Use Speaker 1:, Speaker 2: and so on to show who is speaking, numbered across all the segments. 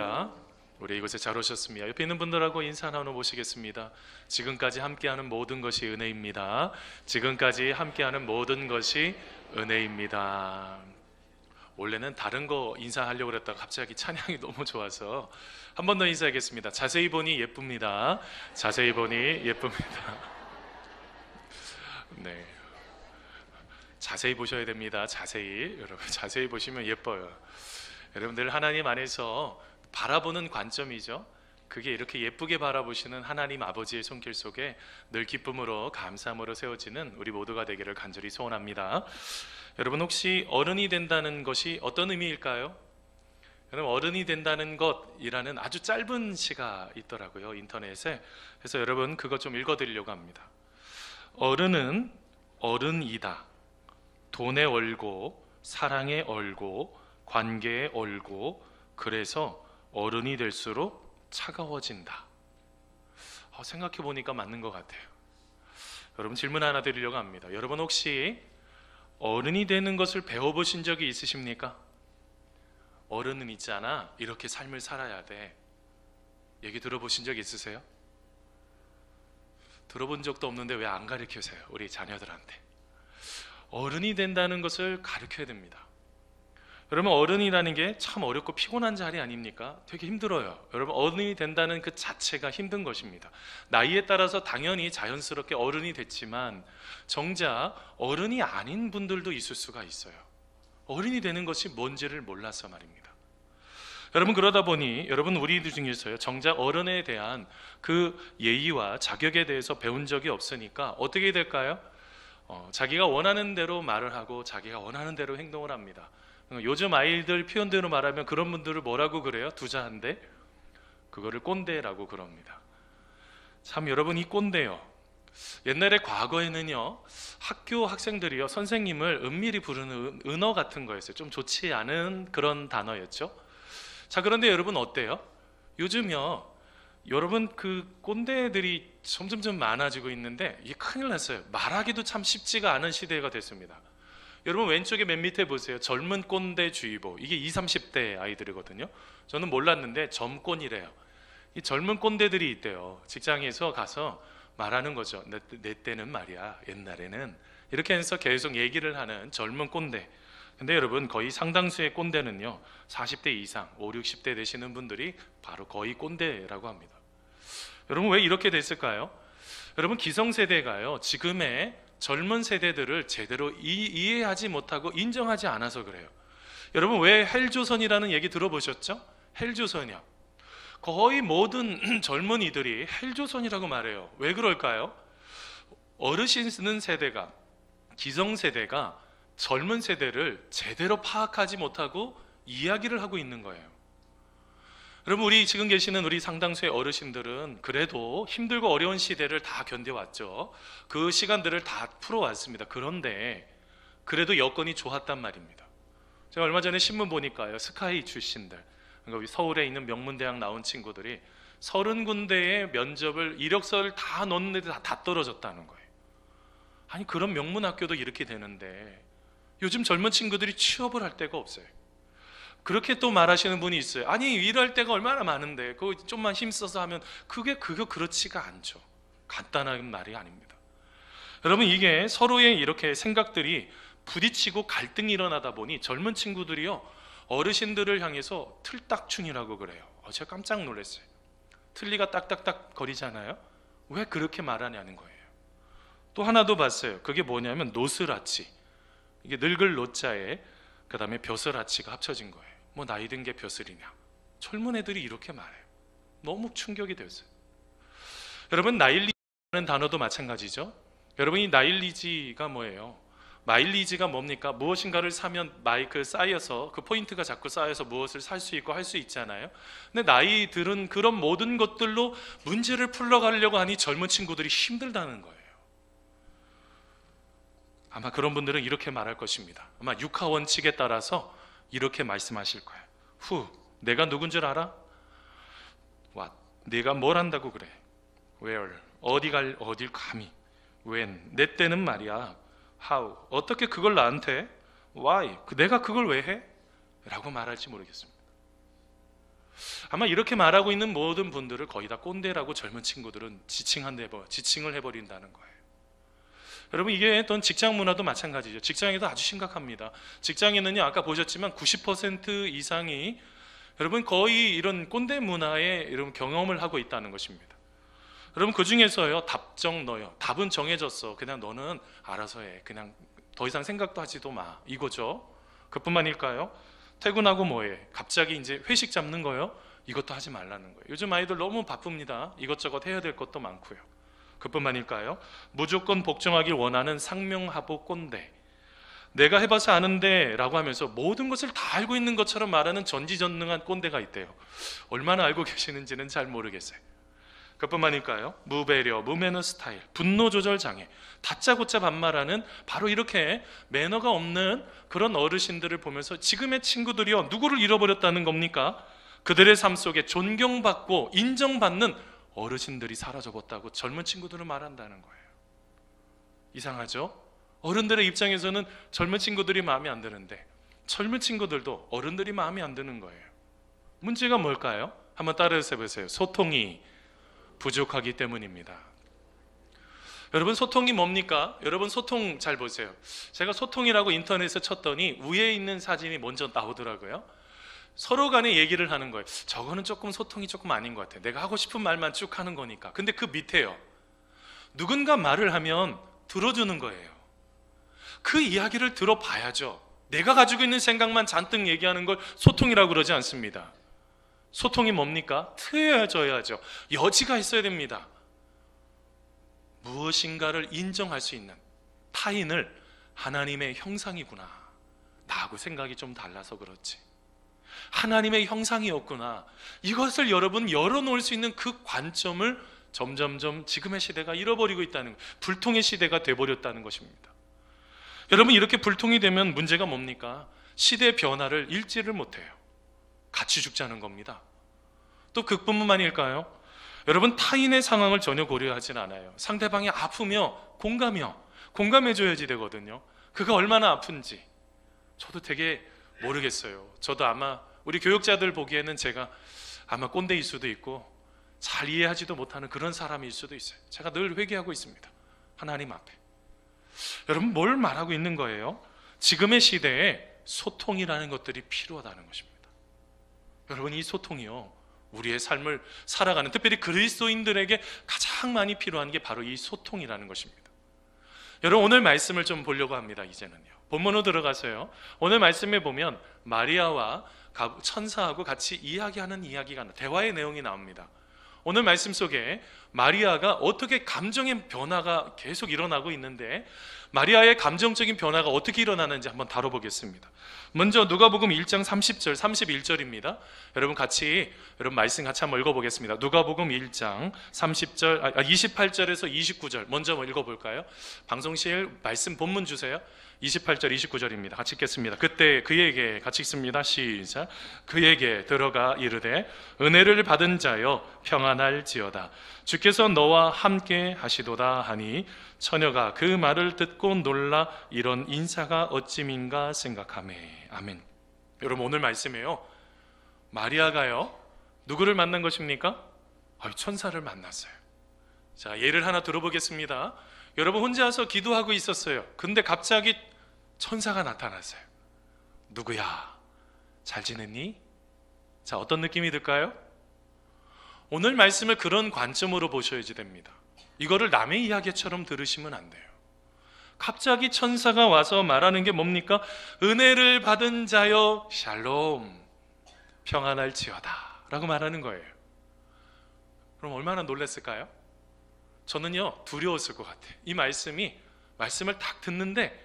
Speaker 1: 환영합니다. 우리 이곳에 잘 오셨습니다. 옆에 있는 분들하고 인사 나눠 보시겠습니다. 지금까지 함께하는 모든 것이 은혜입니다. 지금까지 함께하는 모든 것이 은혜입니다. 원래는 다른 거 인사하려고 그랬다가 갑자기 찬양이 너무 좋아서 한 번 더 인사하겠습니다. 자세히 보니 예쁩니다. 자세히 보니 예쁩니다. 네, 자세히 보셔야 됩니다. 자세히, 여러분 자세히 보시면 예뻐요. 여러분들 하나님 안에서 바라보는 관점이죠. 그게 이렇게 예쁘게 바라보시는 하나님 아버지의 손길 속에 늘 기쁨으로 감사함으로 세워지는 우리 모두가 되기를 간절히 소원합니다. 여러분 혹시 어른이 된다는 것이 어떤 의미일까요? 여러분 어른이 된다는 것이라는 아주 짧은 시가 있더라고요, 인터넷에. 그래서 여러분 그것 좀 읽어드리려고 합니다. 어른은 어른이다. 돈에 얼고 사랑에 얼고 관계에 얼고 그래서 어른이 될수록 차가워진다. 생각해 보니까 맞는 것 같아요. 여러분 질문 하나 드리려고 합니다. 여러분 혹시 어른이 되는 것을 배워보신 적이 있으십니까? 어른은 있잖아, 이렇게 삶을 살아야 돼. 얘기 들어보신 적 있으세요? 들어본 적도 없는데 왜 안 가르치세요? 우리 자녀들한테. 어른이 된다는 것을 가르쳐야 됩니다. 여러분 어른이라는 게 참 어렵고 피곤한 자리 아닙니까? 되게 힘들어요. 여러분 어른이 된다는 그 자체가 힘든 것입니다. 나이에 따라서 당연히 자연스럽게 어른이 됐지만 정작 어른이 아닌 분들도 있을 수가 있어요. 어른이 되는 것이 뭔지를 몰라서 말입니다. 여러분 그러다 보니 여러분 우리들 중에서요, 정작 어른에 대한 그 예의와 자격에 대해서 배운 적이 없으니까 어떻게 될까요? 자기가 원하는 대로 말을 하고 자기가 원하는 대로 행동을 합니다. 요즘 아이들 표현대로 말하면 그런 분들을 뭐라고 그래요? 두자한데 그거를 꼰대라고 그럽니다. 참 여러분 이 꼰대요, 옛날에 과거에는요 학교 학생들이요 선생님을 은밀히 부르는 은어 같은 거였어요. 좀 좋지 않은 그런 단어였죠. 자 그런데 여러분 어때요? 요즘요 여러분 그 꼰대들이 점점점 많아지고 있는데 이게 큰일 났어요. 말하기도 참 쉽지가 않은 시대가 됐습니다. 여러분 왼쪽에 맨 밑에 보세요. 젊은 꼰대 주의보. 이게 20, 30대 아이들이거든요. 저는 몰랐는데 점꼰이래요. 이 젊은 꼰대들이 있대요. 직장에서 가서 말하는 거죠. 내 때는 말이야, 옛날에는. 이렇게 해서 계속 얘기를 하는 젊은 꼰대. 근데 여러분 거의 상당수의 꼰대는요 40대 이상, 5, 60대 되시는 분들이 바로 거의 꼰대라고 합니다. 여러분 왜 이렇게 됐을까요? 여러분 기성세대가요 지금의 젊은 세대들을 제대로 이해하지 못하고 인정하지 않아서 그래요. 여러분 왜 헬조선이라는 얘기 들어보셨죠? 헬조선이요. 거의 모든 젊은이들이 헬조선이라고 말해요. 왜 그럴까요? 어르신 쓰는 세대가, 기성세대가 젊은 세대를 제대로 파악하지 못하고 이야기를 하고 있는 거예요. 여러분 우리 지금 계시는 우리 상당수의 어르신들은 그래도 힘들고 어려운 시대를 다 견뎌왔죠. 그 시간들을 다 풀어왔습니다. 그런데 그래도 여건이 좋았단 말입니다. 제가 얼마 전에 신문 보니까요 스카이 출신들, 그러니까 서울에 있는 명문대학 나온 친구들이 30군데의 면접을 이력서를 다 넣었는데 다 떨어졌다는 거예요. 아니 그런 명문학교도 이렇게 되는데 요즘 젊은 친구들이 취업을 할 데가 없어요. 그렇게 또 말하시는 분이 있어요. 아니 일할 때가 얼마나 많은데 그거 좀만 힘써서 하면 그거 그렇지가 않죠. 간단한 말이 아닙니다. 여러분 이게 서로의 이렇게 생각들이 부딪히고 갈등이 일어나다 보니 젊은 친구들이요 어르신들을 향해서 틀딱충이라고 그래요. 제가 깜짝 놀랐어요. 틀니가 딱딱딱 거리잖아요. 왜 그렇게 말하냐는 거예요. 또 하나 더 봤어요. 그게 뭐냐면 노스라치. 이게 늙을 노자에 그 다음에 벼슬아치가 합쳐진 거예요. 뭐 나이 든 게 벼슬이냐. 젊은 애들이 이렇게 말해요. 너무 충격이 되었어요. 여러분 나일리지라는 단어도 마찬가지죠. 여러분 이 나일리지가 뭐예요? 마일리지가 뭡니까? 무엇인가를 사면 마이크 쌓여서 그 포인트가 자꾸 쌓여서 무엇을 살 수 있고 할 수 있잖아요. 근데 나이 들은 그런 모든 것들로 문제를 풀러가려고 하니 젊은 친구들이 힘들다는 거예요. 아마 그런 분들은 이렇게 말할 것입니다. 아마 육하 원칙에 따라서 이렇게 말씀하실 거예요. 후, 내가 누군 줄 알아? What? 내가 뭘 한다고 그래? Where? 어딜 감히? When? 내 때는 말이야. How? 어떻게 그걸 나한테? Why? 내가 그걸 왜 해? 라고 말할지 모르겠습니다. 아마 이렇게 말하고 있는 모든 분들을 거의 다 꼰대라고 젊은 친구들은 지칭을 해버린다는 거예요. 여러분, 이게 또 직장 문화도 마찬가지죠. 직장에도 아주 심각합니다. 직장에는요, 아까 보셨지만 90% 이상이 여러분 거의 이런 꼰대 문화에 이런 경험을 하고 있다는 것입니다. 여러분, 그 중에서요, 답정 너요. 답은 정해졌어. 그냥 너는 알아서 해. 그냥 더 이상 생각도 하지도 마. 이거죠. 그뿐만일까요? 퇴근하고 뭐해? 갑자기 이제 회식 잡는 거요? 이것도 하지 말라는 거예요. 요즘 아이들 너무 바쁩니다. 이것저것 해야 될 것도 많고요. 그뿐만일까요? 무조건 복종하길 원하는 상명하복 꼰대. 내가 해봐서 아는데 라고 하면서 모든 것을 다 알고 있는 것처럼 말하는 전지전능한 꼰대가 있대요. 얼마나 알고 계시는지는 잘 모르겠어요. 그뿐만일까요? 무배려, 무매너 스타일, 분노 조절 장애, 다짜고짜 반말하는 바로 이렇게 매너가 없는 그런 어르신들을 보면서 지금의 친구들이요, 누구를 잃어버렸다는 겁니까? 그들의 삶 속에 존경받고 인정받는 어르신들이 사라져버렸다고 젊은 친구들은 말한다는 거예요. 이상하죠? 어른들의 입장에서는 젊은 친구들이 마음에 안 드는데 젊은 친구들도 어른들이 마음에 안 드는 거예요. 문제가 뭘까요? 한번 따라서 해보세요. 소통이 부족하기 때문입니다. 여러분, 소통이 뭡니까? 여러분, 소통 잘 보세요. 제가 소통이라고 인터넷에 쳤더니 위에 있는 사진이 먼저 나오더라고요. 서로 간에 얘기를 하는 거예요. 저거는 조금 소통이 조금 아닌 것 같아요. 내가 하고 싶은 말만 쭉 하는 거니까. 근데 그 밑에요, 누군가 말을 하면 들어주는 거예요. 그 이야기를 들어봐야죠. 내가 가지고 있는 생각만 잔뜩 얘기하는 걸 소통이라고 그러지 않습니다. 소통이 뭡니까? 트여져야죠. 여지가 있어야 됩니다. 무엇인가를 인정할 수 있는, 타인을 하나님의 형상이구나, 나하고 생각이 좀 달라서 그렇지, 하나님의 형상이었구나, 이것을 여러분 열어놓을 수 있는 그 관점을 점점점 지금의 시대가 잃어버리고 있다는, 불통의 시대가 돼버렸다는 것입니다. 여러분, 이렇게 불통이 되면 문제가 뭡니까? 시대 변화를 읽지를 못해요. 같이 죽자는 겁니다. 또 그뿐만일까요? 여러분, 타인의 상황을 전혀 고려하진 않아요. 상대방이 아프며 공감해줘야지 되거든요. 그가 얼마나 아픈지 저도 되게 모르겠어요. 저도 아마 우리 교육자들 보기에는 제가 아마 꼰대일 수도 있고 잘 이해하지도 못하는 그런 사람일 수도 있어요. 제가 늘 회개하고 있습니다, 하나님 앞에. 여러분, 뭘 말하고 있는 거예요? 지금의 시대에 소통이라는 것들이 필요하다는 것입니다. 여러분, 이 소통이요, 우리의 삶을 살아가는, 특별히 그리스도인들에게 가장 많이 필요한 게 바로 이 소통이라는 것입니다. 여러분, 오늘 말씀을 좀 보려고 합니다. 이제는요, 본문으로 들어가서요, 오늘 말씀에 보면 마리아와 천사하고 같이 이야기하는 이야기가, 대화의 내용이 나옵니다. 오늘 말씀 속에 마리아가 어떻게 감정의 변화가 계속 일어나고 있는데, 마리아의 감정적인 변화가 어떻게 일어나는지 한번 다뤄보겠습니다. 먼저 누가복음 1장 30절 31절입니다. 여러분 말씀 같이 한번 읽어보겠습니다. 누가복음 1장 28절에서 29절 먼저 읽어볼까요? 방송실 말씀 본문 주세요. 28절 29절입니다. 같이 읽겠습니다. 그때 그에게, 같이 읽습니다. 시작. 그에게 들어가 이르되 은혜를 받은 자여 평안할지어다. 주께서 너와 함께 하시도다 하니 처녀가 그 말을 듣고 놀라 이런 인사가 어찌민가 생각하매. 아멘. 여러분, 오늘 말씀에요, 마리아가요 누구를 만난 것입니까? 천사를 만났어요. 자, 예를 하나 들어보겠습니다. 여러분, 혼자서 기도하고 있었어요. 근데 갑자기 천사가 나타났어요. 누구야? 잘 지냈니? 자, 어떤 느낌이 들까요? 오늘 말씀을 그런 관점으로 보셔야지 됩니다. 이거를 남의 이야기처럼 들으시면 안 돼요. 갑자기 천사가 와서 말하는 게 뭡니까? 은혜를 받은 자여 샬롬, 평안할지어다 라고 말하는 거예요. 그럼 얼마나 놀랐을까요? 저는요, 두려웠을 것 같아요. 이 말씀을 딱 듣는데,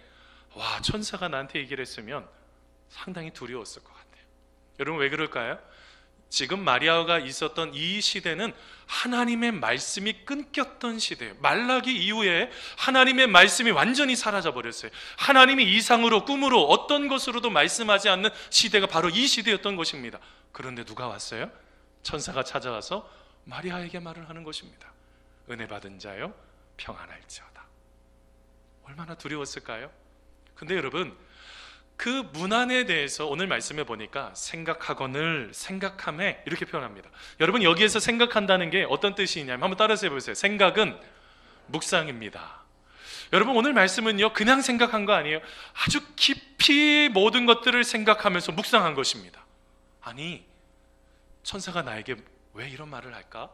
Speaker 1: 와, 천사가 나한테 얘기를 했으면 상당히 두려웠을 것 같아요. 여러분, 왜 그럴까요? 지금 마리아가 있었던 이 시대는 하나님의 말씀이 끊겼던 시대예요. 말라기 이후에 하나님의 말씀이 완전히 사라져 버렸어요. 하나님이 이상으로, 꿈으로, 어떤 것으로도 말씀하지 않는 시대가 바로 이 시대였던 것입니다. 그런데 누가 왔어요? 천사가 찾아와서 마리아에게 말을 하는 것입니다. 은혜 받은 자여 평안할지어다. 얼마나 두려웠을까요? 근데 여러분, 그 문안에 대해서 오늘 말씀해 보니까 생각하거늘 생각함에 이렇게 표현합니다. 여러분, 여기에서 생각한다는 게 어떤 뜻이냐면 한번 따라서 해보세요. 생각은 묵상입니다. 여러분, 오늘 말씀은요 그냥 생각한 거 아니에요. 아주 깊이 모든 것들을 생각하면서 묵상한 것입니다. 아니, 천사가 나에게 왜 이런 말을 할까?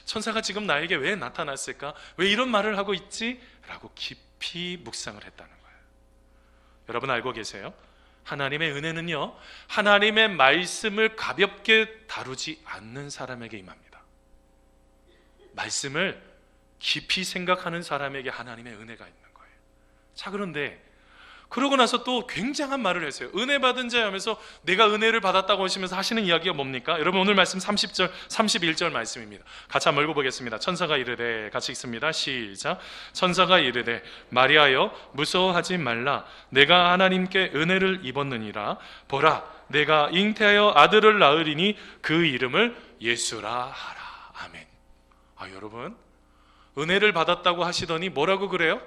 Speaker 1: 천사가 지금 나에게 왜 나타났을까? 왜 이런 말을 하고 있지? 라고 깊이 묵상을 했다는 거예요. 여러분 알고 계세요? 하나님의 은혜는요 하나님의 말씀을 가볍게 다루지 않는 사람에게 임합니다. 말씀을 깊이 생각하는 사람에게 하나님의 은혜가 있는 거예요. 자, 그런데 그러고 나서 또 굉장한 말을 했어요. 은혜 받은 자 하면서 내가 은혜를 받았다고 하시면서 하시는 이야기가 뭡니까? 여러분, 오늘 말씀 30절 31절 말씀입니다. 같이 한번 읽어보겠습니다. 천사가 이르되, 같이 읽습니다. 시작. 천사가 이르되 마리아여 무서워하지 말라. 내가 하나님께 은혜를 입었느니라. 보라, 내가 잉태하여 아들을 낳으리니 그 이름을 예수라 하라. 아멘. 여러분, 은혜를 받았다고 하시더니 뭐라고 그래요?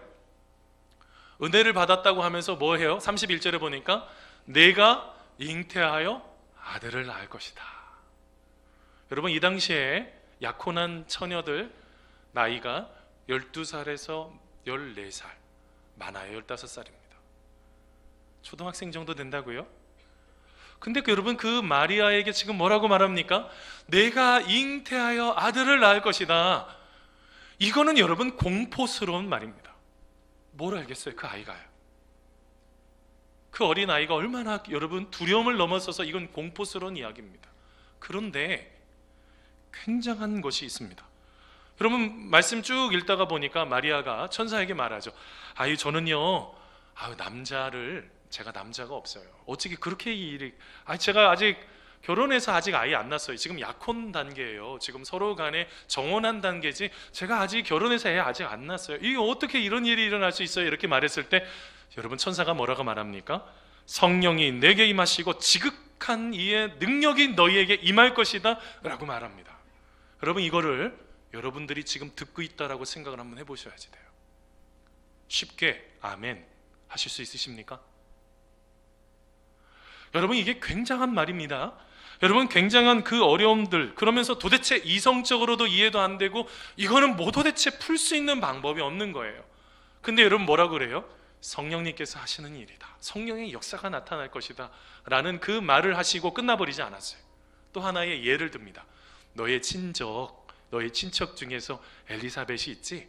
Speaker 1: 은혜를 받았다고 하면서 뭐 해요? 31절에 보니까 내가 잉태하여 아들을 낳을 것이다. 여러분, 이 당시에 약혼한 처녀들 나이가 12살에서 14살, 많아요 15살입니다. 초등학생 정도 된다고요? 근데 여러분, 그 마리아에게 지금 뭐라고 말합니까? 내가 잉태하여 아들을 낳을 것이다. 이거는 여러분 공포스러운 말입니다. 뭘 알겠어요? 그 아이가요. 그 어린아이가 얼마나 여러분 두려움을 넘어서서 이건 공포스러운 이야기입니다. 그런데 굉장한 것이 있습니다. 여러분, 말씀 쭉 읽다가 보니까 마리아가 천사에게 말하죠. 저는요 제가 남자가 없어요. 어떻게 그렇게 일이 제가 아직 결혼해서 아직 아이 안 낳았어요. 지금 약혼 단계예요. 지금 서로 간에 정혼한 단계지 제가 아직 결혼해서 애 아직 안 낳았어요. 이게 어떻게 이런 일이 일어날 수 있어요? 이렇게 말했을 때 여러분, 천사가 뭐라고 말합니까? 성령이 내게 임하시고 지극한 이의 능력이 너희에게 임할 것이다 라고 말합니다. 여러분, 이거를 여러분들이 지금 듣고 있다라고 생각을 한번 해보셔야지 돼요. 쉽게 아멘 하실 수 있으십니까? 여러분, 이게 굉장한 말입니다. 여러분, 굉장한 그 어려움들, 그러면서 도대체 이성적으로도 이해도 안 되고 이거는 뭐 도대체 풀 수 있는 방법이 없는 거예요. 근데 여러분, 뭐라고 그래요? 성령님께서 하시는 일이다, 성령의 역사가 나타날 것이다 라는 그 말을 하시고 끝나버리지 않았어요. 또 하나의 예를 듭니다. 너의 친척 중에서 엘리사벳이 있지?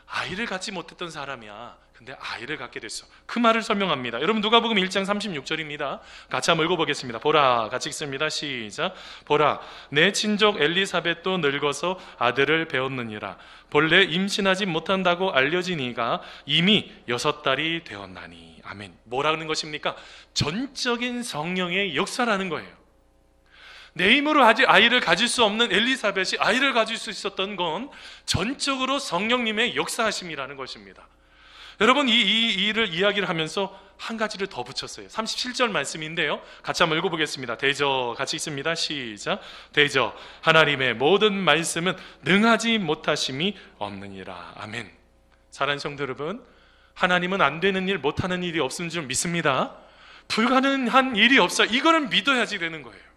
Speaker 1: 아이를 갖지 못했던 사람이야. 근데 아이를 갖게 됐어. 그 말을 설명합니다. 여러분, 누가복음 1장 36절입니다. 같이 한번 읽어보겠습니다. 보라, 같이 읽습니다. 시작. 보라, 내 친족 엘리사벳도 늙어서 아들을 배웠느니라. 본래 임신하지 못한다고 알려진 이가 이미 6달이 되었나니. 아멘. 뭐라는 것입니까? 전적인 성령의 역사라는 거예요. 내 힘으로 아이를 가질 수 없는 엘리사벳이 아이를 가질 수 있었던 건 전적으로 성령님의 역사하심이라는 것입니다. 여러분, 이 일을 이야기를 하면서 한 가지를 더 붙였어요. 37절 말씀인데요, 같이 한번 읽어보겠습니다. 대저, 같이 읽습니다. 시작. 대저 하나님의 모든 말씀은 능하지 못하심이 없느니라. 아멘. 사랑하는 성도 여러분, 하나님은 안 되는 일, 못하는 일이 없는 줄 믿습니다. 불가능한 일이 없어요. 이거는 믿어야지 되는 거예요.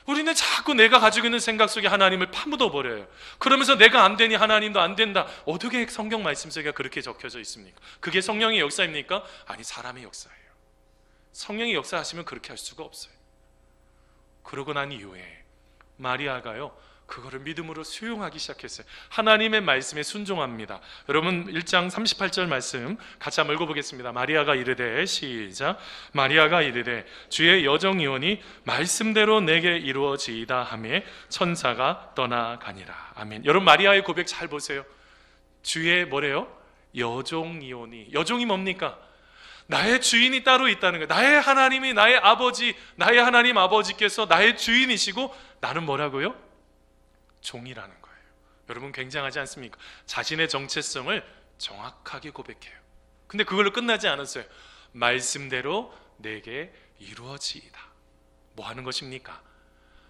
Speaker 1: 우리는 자꾸 내가 가지고 있는 생각 속에 하나님을 파묻어 버려요. 그러면서 내가 안 되니 하나님도 안 된다. 어떻게 성경 말씀 속에 그렇게 적혀져 있습니까? 그게 성령의 역사입니까? 아니, 사람의 역사예요. 성령의 역사하시면 그렇게 할 수가 없어요. 그러고 난 이후에 마리아가요, 그거를 믿음으로 수용하기 시작했어요. 하나님의 말씀에 순종합니다. 여러분, 1장 38절 말씀 같이 한번 읽어보겠습니다. 마리아가 이르되, 시작. 마리아가 이르되 주의 여정이오니 말씀대로 내게 이루어지이다 하며 천사가 떠나가니라. 아멘. 여러분, 마리아의 고백 잘 보세요. 주의 뭐래요? 여종이오니. 여종이 뭡니까? 나의 주인이 따로 있다는 거예요. 나의 하나님이, 나의 아버지, 나의 하나님 아버지께서 나의 주인이시고 나는 뭐라고요? 종이라는 거예요. 여러분, 굉장하지 않습니까? 자신의 정체성을 정확하게 고백해요. 근데 그걸로 끝나지 않았어요. 말씀대로 내게 이루어지이다. 뭐 하는 것입니까?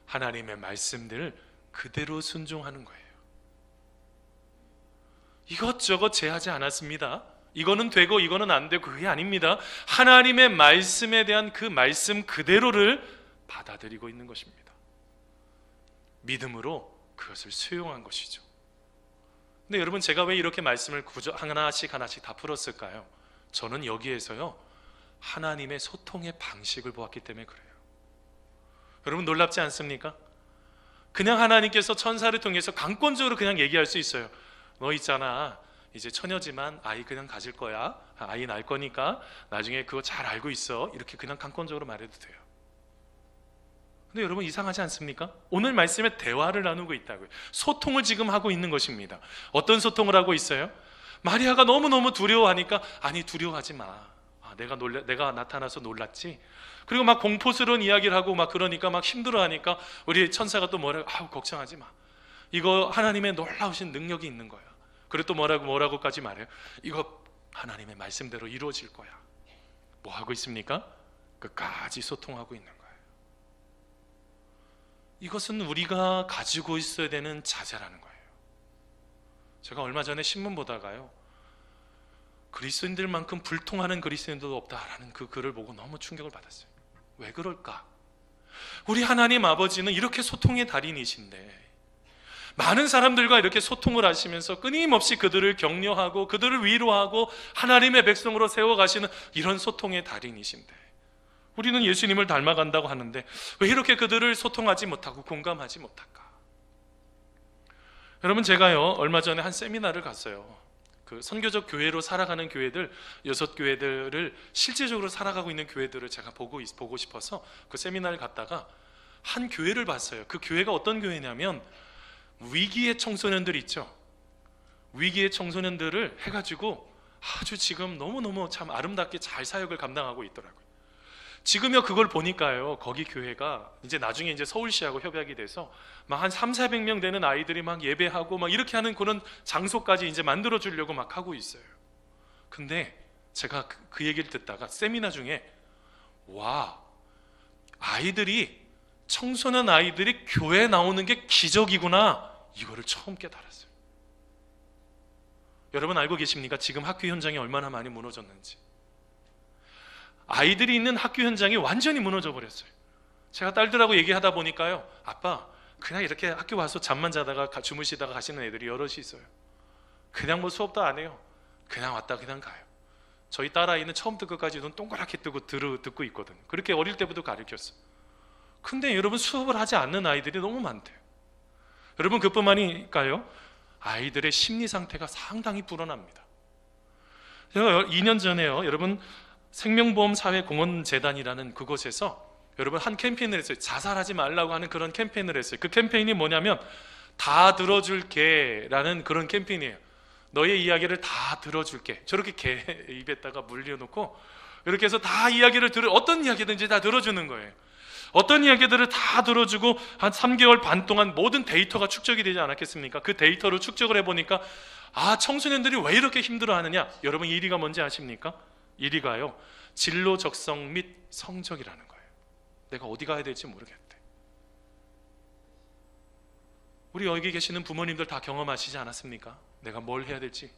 Speaker 1: 하나님의 말씀들을 그대로 순종하는 거예요. 이것저것 제하지 않았습니다. 이거는 되고 이거는 안 되고 그게 아닙니다. 하나님의 말씀에 대한 그 말씀 그대로를 받아들이고 있는 것입니다. 믿음으로 그것을 수용한 것이죠. 근데 여러분, 제가 왜 이렇게 말씀을 하나씩 다 풀었을까요? 저는 여기에서요, 하나님의 소통의 방식을 보았기 때문에 그래요. 여러분, 놀랍지 않습니까? 그냥 하나님께서 천사를 통해서 강권적으로 그냥 얘기할 수 있어요. 너 있잖아, 이제 처녀지만 아이 그냥 가질 거야, 아이 낳을 거니까 나중에 그거 잘 알고 있어, 이렇게 그냥 강권적으로 말해도 돼요. 근데 여러분, 이상하지 않습니까? 오늘 말씀에 대화를 나누고 있다고요. 소통을 지금 하고 있는 것입니다. 어떤 소통을 하고 있어요? 마리아가 너무너무 두려워하니까, 아니 두려워하지 마, 내가 나타나서 놀랐지. 그리고 막 공포스러운 이야기를 하고 막 그러니까 막 힘들어하니까 우리 천사가 또 뭐라고, 걱정하지 마, 이거 하나님의 놀라우신 능력이 있는 거야. 그리고 또 뭐라고까지 말해요. 이거 하나님의 말씀대로 이루어질 거야. 뭐 하고 있습니까? 끝까지 소통하고 있는 거예요. 이것은 우리가 가지고 있어야 되는 자세라는 거예요. 제가 얼마 전에 신문 보다가요, 그리스도인들만큼 불통하는 그리스도인도 없다라는 그 글을 보고 너무 충격을 받았어요. 왜 그럴까? 우리 하나님 아버지는 이렇게 소통의 달인이신데 많은 사람들과 이렇게 소통을 하시면서 끊임없이 그들을 격려하고 그들을 위로하고 하나님의 백성으로 세워가시는 이런 소통의 달인이신데, 우리는 예수님을 닮아간다고 하는데 왜 이렇게 그들을 소통하지 못하고 공감하지 못할까? 여러분, 제가요, 얼마 전에 한 세미나를 갔어요. 그 선교적 교회로 살아가는 교회들 6교회들을 실제적으로 살아가고 있는 교회들을 제가 보고 싶어서 그 세미나를 갔다가 한 교회를 봤어요. 그 교회가 어떤 교회냐면, 위기의 청소년들 있죠. 위기의 청소년들을 해가지고 아주 지금 너무너무 참 아름답게 잘 사역을 감당하고 있더라고요. 지금요, 그걸 보니까요, 거기 교회가 이제 나중에 이제 서울시하고 협약이 돼서 막 한 300~400명 되는 아이들이 막 예배하고 막 이렇게 하는 그런 장소까지 이제 만들어 주려고 막 하고 있어요. 근데 제가 그 얘기를 듣다가 세미나 중에, 와, 청소년 아이들이 교회에 나오는 게 기적이구나, 이거를 처음 깨달았어요. 여러분 알고 계십니까? 지금 학교 현장이 얼마나 많이 무너졌는지. 아이들이 있는 학교 현장이 완전히 무너져 버렸어요. 제가 딸들하고 얘기하다 보니까요, 아빠, 그냥 이렇게 학교 와서 잠만 자다가 주무시다가 가시는 애들이 여럿이 있어요. 그냥 뭐 수업도 안 해요. 그냥 왔다 그냥 가요. 저희 딸아이는 처음부터 끝까지 눈 동그랗게 뜨고 듣고 있거든. 그렇게 어릴 때부터 가르쳤어. 근데 여러분, 수업을 하지 않는 아이들이 너무 많대요. 여러분, 그뿐만일까요? 아이들의 심리 상태가 상당히 불안합니다. 제가 2년 전에요, 여러분, 생명보험사회공헌재단이라는 그곳에서 여러분 한 캠페인을 했어요. 자살하지 말라고 하는 그런 캠페인을 했어요. 그 캠페인이 뭐냐면, 다 들어줄게 라는 그런 캠페인이에요. 너의 이야기를 다 들어줄게. 저렇게 개 입에다가 물려놓고 이렇게 해서 다 이야기를 어떤 이야기든지 다 들어주는 거예요. 어떤 이야기들을 다 들어주고 한 3개월 반 동안 모든 데이터가 축적이 되지 않았겠습니까? 그 데이터를 축적을 해보니까, 청소년들이 왜 이렇게 힘들어하느냐? 여러분, 1위가 뭔지 아십니까? 1위가요, 진로 적성 및 성적이라는 거예요. 내가 어디 가야 될지 모르겠대. 우리 여기 계시는 부모님들 다 경험하시지 않았습니까? 내가 뭘 해야 될지.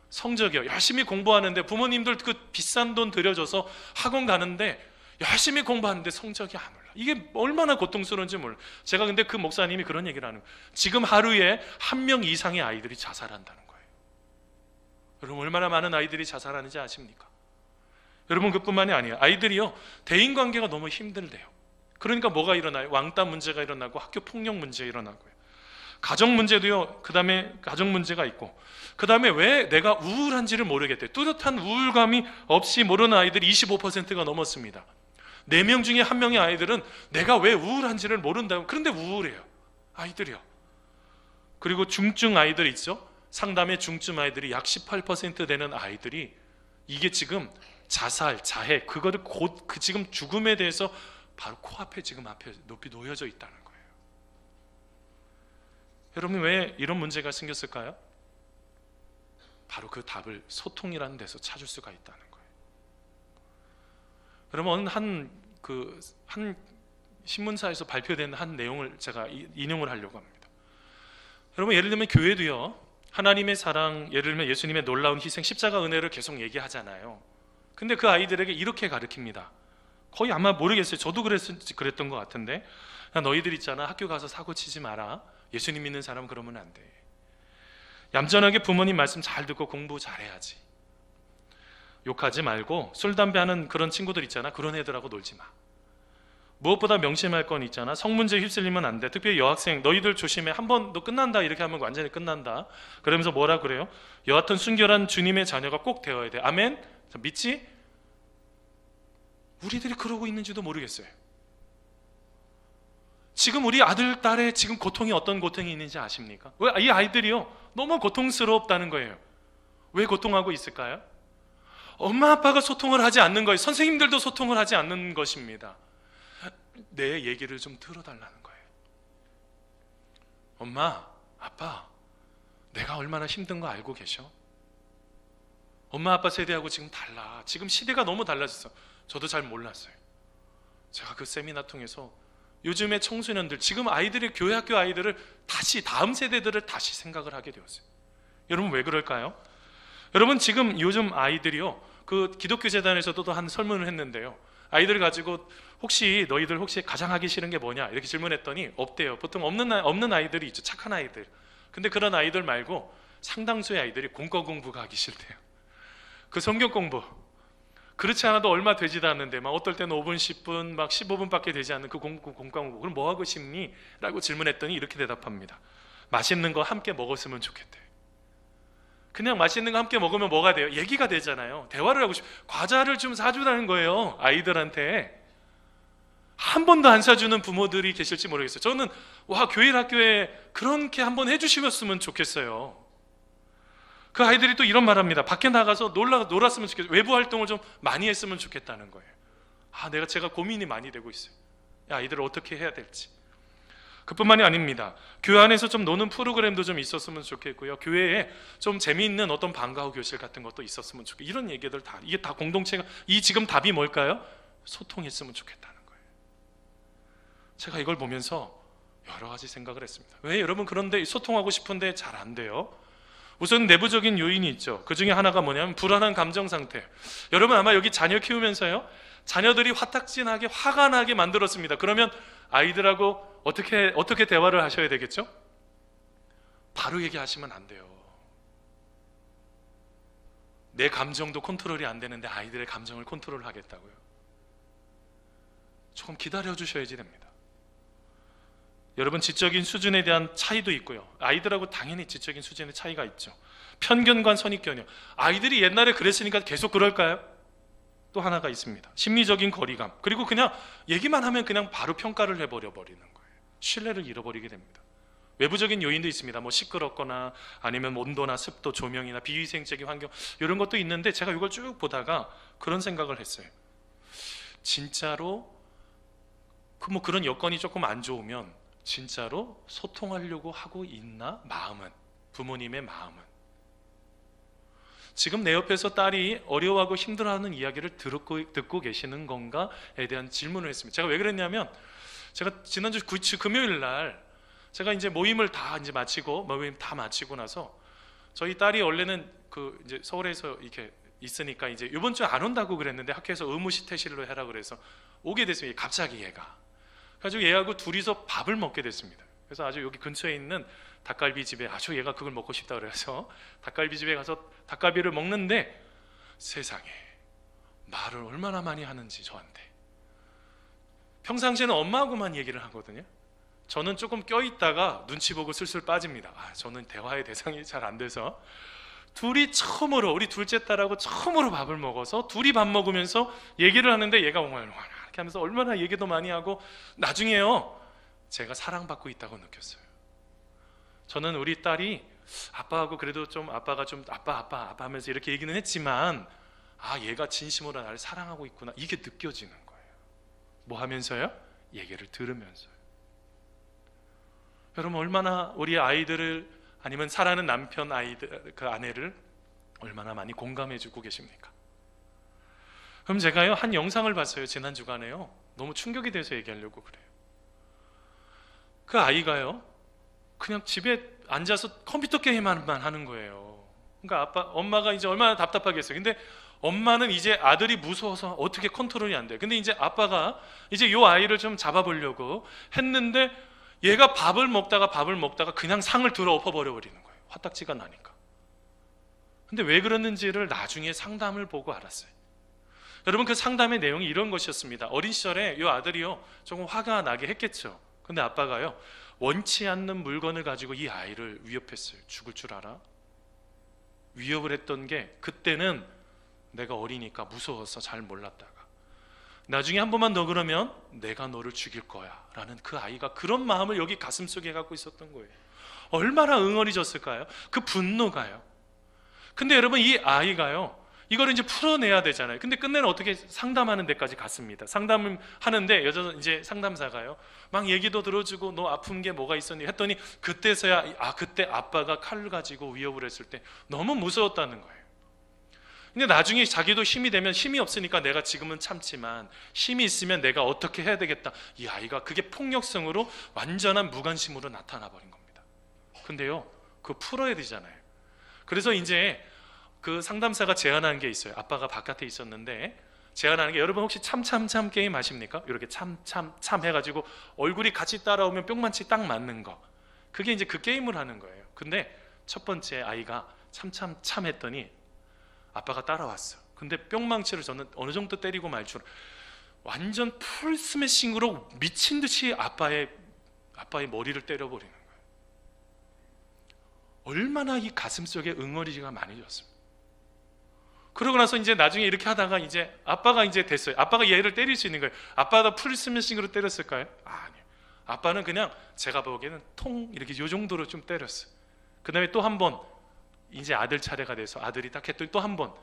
Speaker 1: 성적이요, 열심히 공부하는데 부모님들 그 비싼 돈 들여줘서 학원 가는데 열심히 공부하는데 성적이 안 올라. 이게 얼마나 고통스러운지 몰라. 제가 근데 그 목사님이 그런 얘기를 하는 거예요. 지금 하루에 1명 이상의 아이들이 자살한다는 거예요. 여러분, 얼마나 많은 아이들이 자살하는지 아십니까? 여러분, 그뿐만이 아니에요. 아이들이요, 대인관계가 너무 힘들대요. 그러니까 뭐가 일어나요? 왕따 문제가 일어나고 학교 폭력 문제가 일어나고요. 가정 문제도요, 그 다음에 가정 문제가 있고, 그 다음에 왜 내가 우울한지를 모르겠대요. 뚜렷한 우울감이 없이 모르는 아이들이 25%가 넘었습니다. 4명 중에 1명의 아이들은 내가 왜 우울한지를 모른다고. 그런데 우울해요, 아이들이요. 그리고 중증 아이들 있죠? 상담의 중증 아이들이 약 18% 되는 아이들이 이게 지금 자살, 자해, 그거를 곧 지금 죽음에 대해서 바로 코앞에 지금 앞에 높이 놓여져 있다는 거예요. 여러분, 왜 이런 문제가 생겼을까요? 바로 그 답을 소통이라는 데서 찾을 수가 있다는 거예요. 여러분, 한 신문사에서 발표된 한 내용을 제가 인용을 하려고 합니다. 여러분, 예를 들면 교회도요, 하나님의 사랑, 예를 들면 예수님의 놀라운 희생, 십자가 은혜를 계속 얘기하잖아요. 근데 그 아이들에게 이렇게 가르칩니다. 거의 아마 모르겠어요. 저도 그랬던 것 같은데, 야, 너희들 있잖아, 학교 가서 사고 치지 마라. 예수님 믿는 사람은 그러면 안 돼. 얌전하게 부모님 말씀 잘 듣고 공부 잘해야지. 욕하지 말고 술 담배 하는 그런 친구들 있잖아, 그런 애들하고 놀지 마. 무엇보다 명심할 건 있잖아, 성문제 휩쓸리면 안 돼. 특별히 여학생, 너희들 조심해. 한 번 너 끝난다 이렇게 하면 완전히 끝난다. 그러면서 뭐라 그래요? 여하튼 순결한 주님의 자녀가 꼭 되어야 돼. 아멘? 믿지? 우리들이 그러고 있는지도 모르겠어요. 지금 우리 아들, 딸의 지금 고통이 어떤 고통이 있는지 아십니까? 왜? 이 아이들이요, 너무 고통스럽다는 거예요. 왜 고통하고 있을까요? 엄마 아빠가 소통을 하지 않는 거예요. 선생님들도 소통을 하지 않는 것입니다. 내 얘기를 좀 들어달라는 거예요. 엄마, 아빠, 내가 얼마나 힘든 거 알고 계셔? 엄마 아빠 세대하고 지금 달라. 지금 시대가 너무 달라졌어. 저도 잘 몰랐어요. 제가 그 세미나 통해서 요즘의 청소년들, 지금 아이들이, 교회 학교 아이들을 다시, 다음 세대들을 다시 생각을 하게 되었어요. 여러분 왜 그럴까요? 여러분 지금 요즘 아이들이요, 그 기독교 재단에서도 한 설문을 했는데요, 아이들을 가지고 혹시 너희들 혹시 가장 하기 싫은 게 뭐냐 이렇게 질문했더니 없대요. 보통 없는 아이들이 있죠. 착한 아이들. 근데 그런 아이들 말고 상당수의 아이들이 공과 공부가 하기 싫대요. 그 성경 공부, 그렇지 않아도 얼마 되지도 않는데 막 어떨 때는 5분, 10분, 막 15분밖에 되지 않는 그 공과 공부, 그럼 뭐 하고 싶니? 라고 질문했더니 이렇게 대답합니다. 맛있는 거 함께 먹었으면 좋겠대. 그냥 맛있는 거 함께 먹으면 뭐가 돼요? 얘기가 되잖아요. 대화를 하고 과자를 좀 사주라는 거예요. 아이들한테. 한 번도 안 사주는 부모들이 계실지 모르겠어요. 저는 와, 교회 학교에 그렇게 한번 해주셨으면 좋겠어요. 그 아이들이 또 이런 말합니다. 밖에 나가서 놀았으면 좋겠어요. 외부 활동을 좀 많이 했으면 좋겠다는 거예요. 제가 고민이 많이 되고 있어요. 아이들을 어떻게 해야 될지. 그뿐만이 아닙니다. 교회 안에서 좀 노는 프로그램도 좀 있었으면 좋겠고요. 교회에 좀 재미있는 어떤 방과 후 교실 같은 것도 있었으면 좋겠고, 이런 얘기들 다, 이게 다 공동체가, 이 지금 답이 뭘까요? 소통했으면 좋겠다는 거예요. 제가 이걸 보면서 여러 가지 생각을 했습니다. 왜 여러분, 그런데 소통하고 싶은데 잘 안 돼요? 우선 내부적인 요인이 있죠. 그 중에 하나가 뭐냐면 불안한 감정 상태. 여러분 아마 여기 자녀 키우면서요, 자녀들이 화딱지나게 화가 나게 만들었습니다. 그러면 아이들하고 어떻게 대화를 하셔야 되겠죠? 바로 얘기하시면 안 돼요. 내 감정도 컨트롤이 안 되는데 아이들의 감정을 컨트롤하겠다고요? 조금 기다려 주셔야지 됩니다. 여러분, 지적인 수준에 대한 차이도 있고요. 아이들하고 당연히 지적인 수준의 차이가 있죠. 편견과 선입견이요. 아이들이 옛날에 그랬으니까 계속 그럴까요? 또 하나가 있습니다. 심리적인 거리감. 그리고 그냥 얘기만 하면 그냥 바로 평가를 해버리는 거예요. 신뢰를 잃어버리게 됩니다. 외부적인 요인도 있습니다. 뭐 시끄럽거나 아니면 온도나 습도, 조명이나 비위생적인 환경, 이런 것도 있는데, 제가 이걸 쭉 보다가 그런 생각을 했어요. 진짜로 그런 여건이 조금 안 좋으면 진짜로 소통하려고 하고 있나? 마음은, 부모님의 마음은. 지금 내 옆에서 딸이 어려워하고 힘들어하는 이야기를 듣고 계시는 건가에 대한 질문을 했습니다. 제가 왜 그랬냐면, 제가 지난주 금요일 날 제가 이제 모임 다 마치고 나서, 저희 딸이 원래는 이제 서울에서 이렇게 있으니까 이제 이번 주에 안 온다고 그랬는데 학교에서 의무시 퇴실로 해라 그래서 오게 됐습니다. 갑자기 얘가. 그래가지고 얘하고 둘이서 밥을 먹게 됐습니다. 그래서 아주 여기 근처에 있는 닭갈비 집에, 아주 얘가 그걸 먹고 싶다 그래서 닭갈비 집에 가서 닭갈비를 먹는데, 세상에 말을 얼마나 많이 하는지 저한테. 평상시에는 엄마하고만 얘기를 하거든요. 저는 조금 껴있다가 눈치 보고 슬슬 빠집니다. 저는 대화의 대상이 잘 안 돼서. 둘이 처음으로, 우리 둘째 딸하고 처음으로 밥을 먹어서 둘이 밥 먹으면서 얘기를 하는데, 얘가 이렇게 하면서 얼마나 얘기도 많이 하고, 나중에요, 제가 사랑받고 있다고 느꼈어요. 저는 우리 딸이 아빠하고 그래도 좀 아빠 하면서 이렇게 얘기는 했지만, 얘가 진심으로 나를 사랑하고 있구나, 이게 느껴지는 거예요. 뭐 하면서요? 얘기를 들으면서요. 여러분, 얼마나 우리 아이들을, 아니면 사랑하는 남편, 아이들, 그 아내를 얼마나 많이 공감해 주고 계십니까? 그럼 제가요, 한 영상을 봤어요. 지난 주간에요. 너무 충격이 돼서 얘기하려고 그래요. 그 아이가요, 그냥 집에 앉아서 컴퓨터 게임만 하는 거예요. 그러니까 엄마가 이제 얼마나 답답하겠어요. 근데 엄마는 이제 아들이 무서워서 어떻게 컨트롤이 안 돼요. 근데 이제 아빠가 이제 요 아이를 좀 잡아보려고 했는데 얘가 밥을 먹다가 그냥 상을 들어 엎어버려 버리는 거예요. 화딱지가 나니까. 근데 왜 그랬는지를 나중에 상담을 보고 알았어요. 여러분, 그 상담의 내용이 이런 것이었습니다. 어린 시절에 이 아들이요 조금 화가 나게 했겠죠. 근데 아빠가요 원치 않는 물건을 가지고 이 아이를 위협했어요. 죽을 줄 알아? 위협을 했던 게 그때는 내가 어리니까 무서워서 잘 몰랐다가 나중에 한 번만 더 그러면 내가 너를 죽일 거야 라는 그 아이가 그런 마음을 여기 가슴속에 갖고 있었던 거예요. 얼마나 응어리졌을까요? 그 분노가요. 근데 여러분, 이 아이가요 이걸 이제 풀어내야 되잖아요. 근데 끝내는 어떻게 상담하는 데까지 갔습니다. 상담을 하는데 이제 상담사가요 막 얘기도 들어주고 너 아픈 게 뭐가 있었니 했더니 그때서야 그때 아빠가 칼을 가지고 위협을 했을 때 너무 무서웠다는 거예요. 근데 나중에 자기도 힘이 되면 힘이 없으니까 내가 지금은 참지만 힘이 있으면 내가 어떻게 해야 되겠다. 이 아이가 그게 폭력성으로 완전한 무관심으로 나타나 버린 겁니다. 근데요 그거 풀어야 되잖아요. 그래서 이제 그 상담사가 제안한 게 있어요. 아빠가 바깥에 있었는데 제안하는 게, 여러분 혹시 참 게임 아십니까? 이렇게 참 해가지고 얼굴이 같이 따라오면 뿅망치 딱 맞는 거, 그게 이제 그 게임을 하는 거예요. 근데 첫 번째 아이가 참 했더니 아빠가 따라왔어. 근데 뿅망치를 저는 어느 정도 때리고 말 줄, 완전 풀 스매싱으로 미친 듯이 아빠의 머리를 때려버리는 거예요. 얼마나 이 가슴속에 응어리가 많이 졌습니다. 그러고 나서 이제 나중에 이렇게 하다가 이제 아빠가 이제 됐어요. 아빠가 얘를 때릴 수 있는 거예요. 아빠가 풀 스매싱으로 때렸을까요? 아니요. 아빠는 그냥 제가 보기에는 이렇게 요 정도로 좀 때렸어요. 그 다음에 또 한 번 이제 아들 차례가 돼서 아들이 딱 했더니 또 한 번,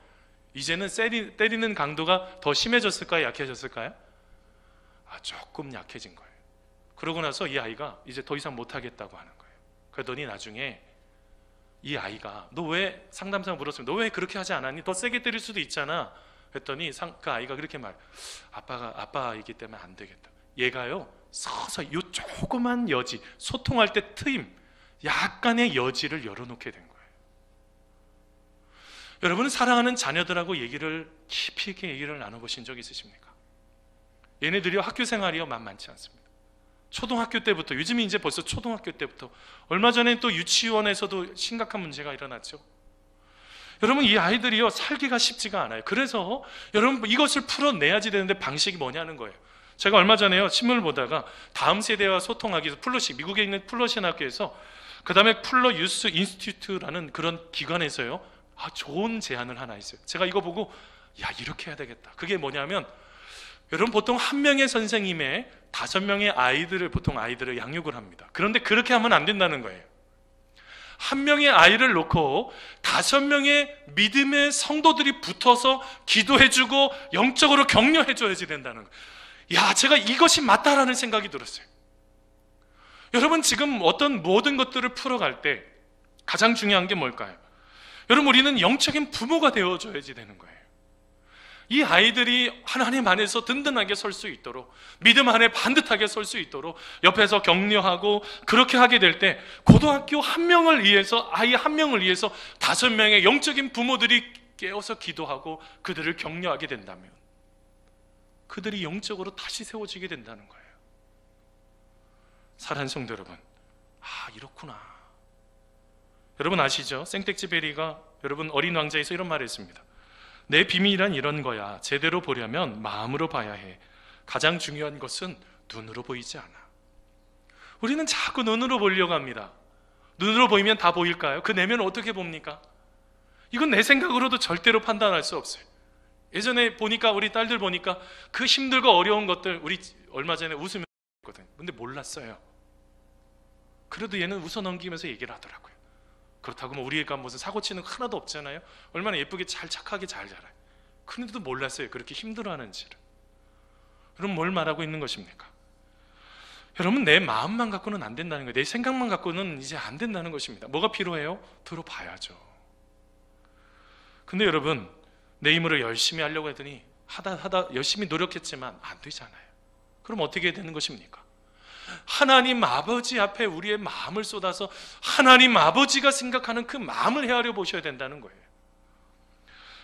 Speaker 1: 이제는 때리는 강도가 더 심해졌을까요? 약해졌을까요? 조금 약해진 거예요. 그러고 나서 이 아이가 이제 더 이상 못하겠다고 하는 거예요. 그러더니 나중에 이 아이가 너 왜, 상담사가 물었으면 너 왜 그렇게 하지 않았니? 더 세게 때릴 수도 있잖아. 했더니 그 아이가 그렇게 아빠이기 때문에 안 되겠다. 얘가요 서서히 요 조그만 여지, 소통할 때 트임, 약간의 여지를 열어놓게 된 거예요. 여러분은 사랑하는 자녀들하고 얘기를 깊이 있게 얘기를 나눠보신 적 있으십니까? 얘네들이요 학교 생활이요 만만치 않습니다. 초등학교 때부터, 요즘이 이제 벌써 초등학교 때부터, 얼마 전에 또 유치원에서도 심각한 문제가 일어났죠. 여러분, 이 아이들이요 살기가 쉽지가 않아요. 그래서 여러분 이것을 풀어내야지 되는데 방식이 뭐냐는 거예요. 제가 얼마 전에요 신문을 보다가 다음 세대와 소통하기 위해서 미국에 있는 플러시안 학교에서, 그 다음에 플러 유스 인스티튜트라는 그런 기관에서요 좋은 제안을 하나 있어요. 제가 이거 보고 이렇게 해야 되겠다. 그게 뭐냐면, 여러분 보통 한 명의 선생님의 5명의 아이들을 양육을 합니다. 그런데 그렇게 하면 안 된다는 거예요. 한 명의 아이를 놓고 5명의 믿음의 성도들이 붙어서 기도해주고 영적으로 격려해줘야지 된다는 거예요. 제가 이것이 맞다라는 생각이 들었어요. 여러분, 지금 모든 것들을 풀어갈 때 가장 중요한 게 뭘까요? 여러분, 우리는 영적인 부모가 되어줘야지 되는 거예요. 이 아이들이 하나님 안에서 든든하게 설 수 있도록, 믿음 안에 반듯하게 설 수 있도록 옆에서 격려하고, 그렇게 하게 될 때 고등학교 한 명을 위해서, 아이 한 명을 위해서 5명의 영적인 부모들이 깨어서 기도하고 그들을 격려하게 된다면 그들이 영적으로 다시 세워지게 된다는 거예요. 사랑하는 성도 여러분, 이렇구나. 여러분 아시죠? 생텍쥐페리가 여러분 어린 왕자에서 이런 말을 했습니다. 내 비밀이란 이런 거야. 제대로 보려면 마음으로 봐야 해. 가장 중요한 것은 눈으로 보이지 않아. 우리는 자꾸 눈으로 보려고 합니다. 눈으로 보이면 다 보일까요? 그 내면을 어떻게 봅니까? 이건 내 생각으로도 절대로 판단할 수 없어요. 예전에 보니까, 우리 딸들 보니까 그 힘들고 어려운 것들, 우리 얼마 전에 웃으면서 했거든요. 근데 몰랐어요. 그래도 얘는 웃어 넘기면서 얘기를 하더라고요. 그렇다고 우리 애가 무슨 사고 치는 거 하나도 없잖아요. 얼마나 예쁘게 착하게 잘 자라요. 그런데도 몰랐어요, 그렇게 힘들어하는지를. 여러분, 뭘 말하고 있는 것입니까? 여러분, 내 마음만 갖고는 안 된다는 거예요. 내 생각만 갖고는 이제 안 된다는 것입니다. 뭐가 필요해요? 들어봐야죠. 근데 여러분, 내 힘으로 열심히 하려고 했더니 하다 열심히 노력했지만 안 되잖아요. 그럼 어떻게 되는 것입니까? 하나님 아버지 앞에 우리의 마음을 쏟아서 하나님 아버지가 생각하는 그 마음을 헤아려 보셔야 된다는 거예요.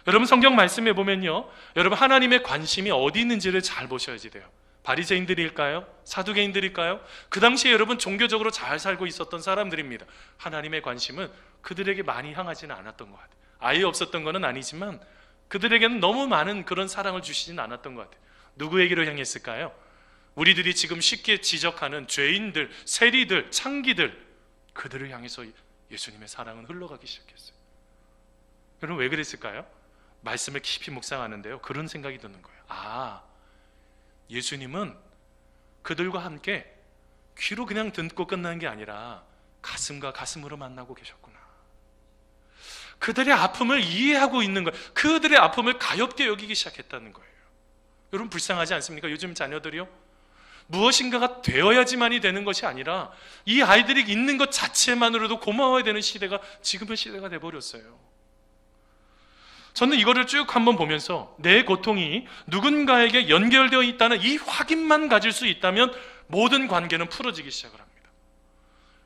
Speaker 1: 여러분 성경 말씀에 보면요, 여러분 하나님의 관심이 어디 있는지를 잘 보셔야지 돼요. 바리새인들일까요? 사두개인들일까요? 그 당시에 여러분 종교적으로 잘 살고 있었던 사람들입니다. 하나님의 관심은 그들에게 많이 향하지는 않았던 것 같아요. 아예 없었던 것은 아니지만 그들에게는 너무 많은 그런 사랑을 주시진 않았던 것 같아요. 누구에게로 향했을까요? 우리들이 지금 쉽게 지적하는 죄인들, 세리들, 창기들, 그들을 향해서 예수님의 사랑은 흘러가기 시작했어요. 여러분 왜 그랬을까요? 말씀을 깊이 묵상하는데요, 그런 생각이 드는 거예요. 아, 예수님은 그들과 함께 귀로 그냥 듣고 끝난 게 아니라 가슴과 가슴으로 만나고 계셨구나. 그들의 아픔을 이해하고 있는 거예요. 그들의 아픔을 가엽게 여기기 시작했다는 거예요. 여러분 불쌍하지 않습니까? 요즘 자녀들이요, 무엇인가가 되어야지만이 되는 것이 아니라 이 아이들이 있는 것 자체만으로도 고마워야 되는 시대가 지금의 시대가 돼버렸어요. 저는 이거를 쭉 한번 보면서 내 고통이 누군가에게 연결되어 있다는 이 확인만 가질 수 있다면 모든 관계는 풀어지기 시작을 합니다.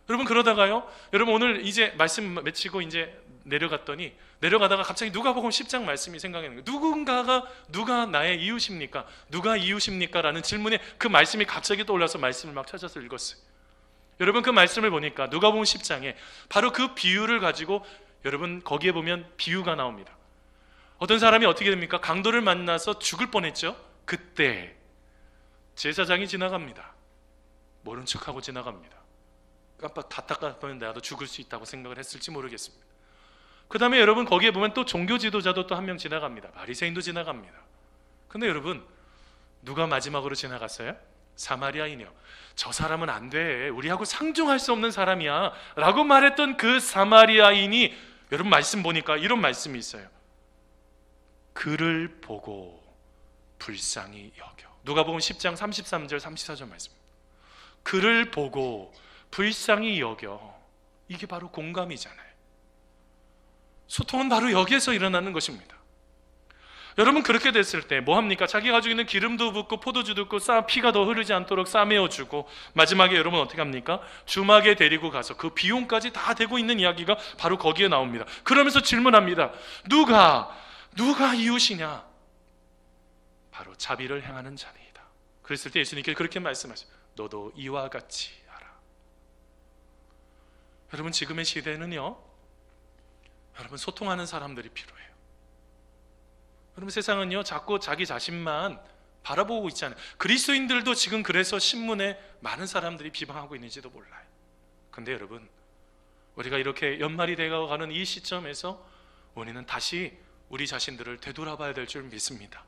Speaker 1: 여러분 그러다가요, 여러분 오늘 이제 말씀 맺히고 이제 내려가다가 갑자기 누가복음 10장 말씀이 생각이 나는 거예요. 누가 나의 이웃입니까? 누가 이웃입니까? 라는 질문에 그 말씀이 갑자기 떠올라서 말씀을 막 찾아서 읽었어요. 여러분 그 말씀을 보니까 누가복음 10장에 바로 그 비유를 가지고, 여러분 거기에 보면 비유가 나옵니다. 어떤 사람이 어떻게 됩니까? 강도를 만나서 죽을 뻔했죠. 그때 제사장이 지나갑니다. 모른 척하고 지나갑니다. 깜빡 깜빡하면 나도 죽을 수 있다고 생각을 했을지 모르겠습니다. 그 다음에 여러분 거기에 보면 또 종교 지도자도 또 한 명 지나갑니다. 바리새인도 지나갑니다. 근데 여러분 누가 마지막으로 지나갔어요? 사마리아인이요. 저 사람은 안 돼, 우리하고 상종할 수 없는 사람이야 라고 말했던 그 사마리아인이, 여러분 말씀 보니까 이런 말씀이 있어요. 그를 보고 불쌍히 여겨. 누가복음 10장 33절 34절 말씀입니다. 그를 보고 불쌍히 여겨. 이게 바로 공감이잖아요. 소통은 바로 여기에서 일어나는 것입니다. 여러분 그렇게 됐을 때 뭐 합니까? 자기 가지고 있는 기름도 붓고 포도주도 붓고 피가 더 흐르지 않도록 싸매어주고, 마지막에 여러분 어떻게 합니까? 주막에 데리고 가서 그 비용까지 다 되고 있는 이야기가 바로 거기에 나옵니다. 그러면서 질문합니다. 누가 이웃이냐? 바로 자비를 행하는 자니이다. 그랬을 때 예수님께서 그렇게 말씀하셔요. 너도 이와 같이 하라. 여러분 지금의 시대는요, 여러분 소통하는 사람들이 필요해요. 여러분 세상은요 자꾸 자기 자신만 바라보고 있잖아요. 그리스도인들도 지금 그래서 신문에 많은 사람들이 비방하고 있는지도 몰라요. 근데 여러분 우리가 이렇게 연말이 되어가는 이 시점에서 우리는 다시 우리 자신들을 되돌아봐야 될 줄 믿습니다.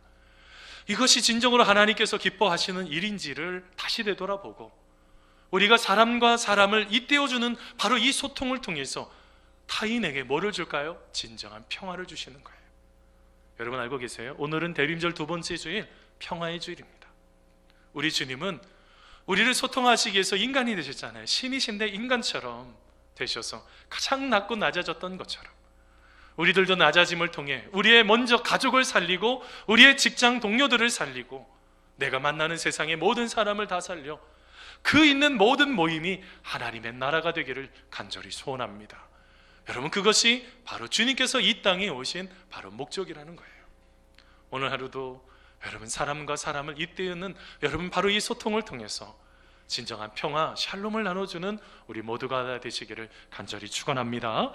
Speaker 1: 이것이 진정으로 하나님께서 기뻐하시는 일인지를 다시 되돌아보고, 우리가 사람과 사람을 잇대어주는 바로 이 소통을 통해서 타인에게 뭐를 줄까요? 진정한 평화를 주시는 거예요. 여러분 알고 계세요? 오늘은 대림절 두 번째 주일, 평화의 주일입니다. 우리 주님은 우리를 소통하시기 위해서 인간이 되셨잖아요. 신이신데 인간처럼 되셔서 가장 낮고 낮아졌던 것처럼 우리들도 낮아짐을 통해 우리의 먼저 가족을 살리고 우리의 직장 동료들을 살리고 내가 만나는 세상의 모든 사람을 다 살려 그 있는 모든 모임이 하나님의 나라가 되기를 간절히 소원합니다. 여러분 그것이 바로 주님께서 이 땅에 오신 바로 목적이라는 거예요. 오늘 하루도 여러분 사람과 사람을 잇대는 여러분 바로 이 소통을 통해서 진정한 평화, 샬롬을 나눠주는 우리 모두가 되시기를 간절히 축원합니다.